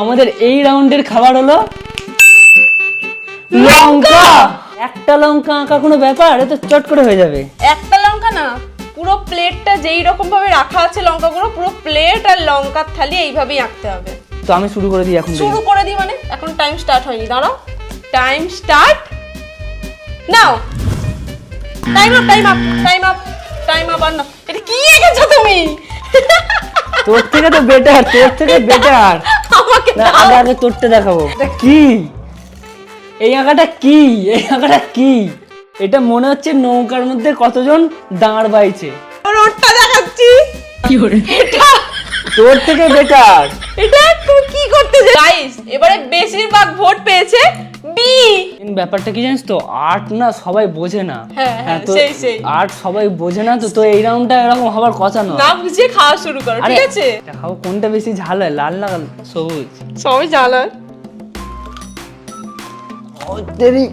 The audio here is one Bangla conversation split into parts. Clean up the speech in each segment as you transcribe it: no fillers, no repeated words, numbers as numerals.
আমাদের এই রাউন্ডের খাবার হলো লঙ্কা। একটা লঙ্কা আঁকা কোনো ব্যাপার? এ তো চট করে হয়ে যাবে। একটা লঙ্কা না, পুরো প্লেটটা যেই রকম ভাবে রাখা আছে লঙ্কাগুলো, পুরো প্লেট আর লঙ্কার থালি এইভাবেই আঁকতে হবে। তো আমি শুরু করে দিই এখন। শুরু করে দিই মানে? এখন টাইম স্টার্ট হয়নি, দাঁড়াও। টাইম স্টার্ট নাও। Time up, time up, time up, time up. আর না, এটা কি এঁকেছো তুমি? তোর থেকে তো বেটার, তোর থেকে বেটার। আমাকে না, দাও। আগে তোরটা দেখাবো। এটা কি? এই আঁকাটা কি? এই আঁকাটা কি? এটা মনে হচ্ছে নৌকার মধ্যে কতজন দাঁড় বাইছে। রোডটা দেখাচ্ছি। কি করে? তোর থেকে বেটার। এটা তুমি কি করতে চাই? গাইস, এবারে বেশিরভাগ ভোট পেয়েছে বি। ব্যাপারটা কি জানিস তো, আর্ট না সবাই বোঝে না। হ্যাঁ, তো সেই। আর্ট সবাই বোঝে না, তো এই রাউন্ডটা এরকম হবার কথা নয়। না বুঝিয়ে খাওয়া শুরু করো, ঠিক আছে? খাও, কোনটা বেশি ঝাল হয়, লাল না সবুজ? সবই জ্বালা। ও তেরি।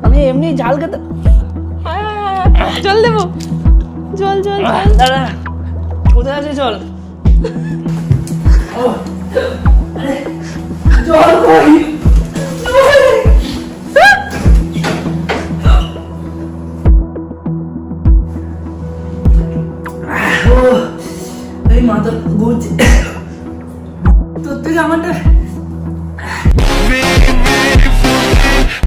আমি এমনি ঝাল খেতে। জল দেবো? জল জল জল। দাঁড়া, কোথায় আছে জল? জল কই? এই মাথা ঘুরছে। তোর থেকে আমারটা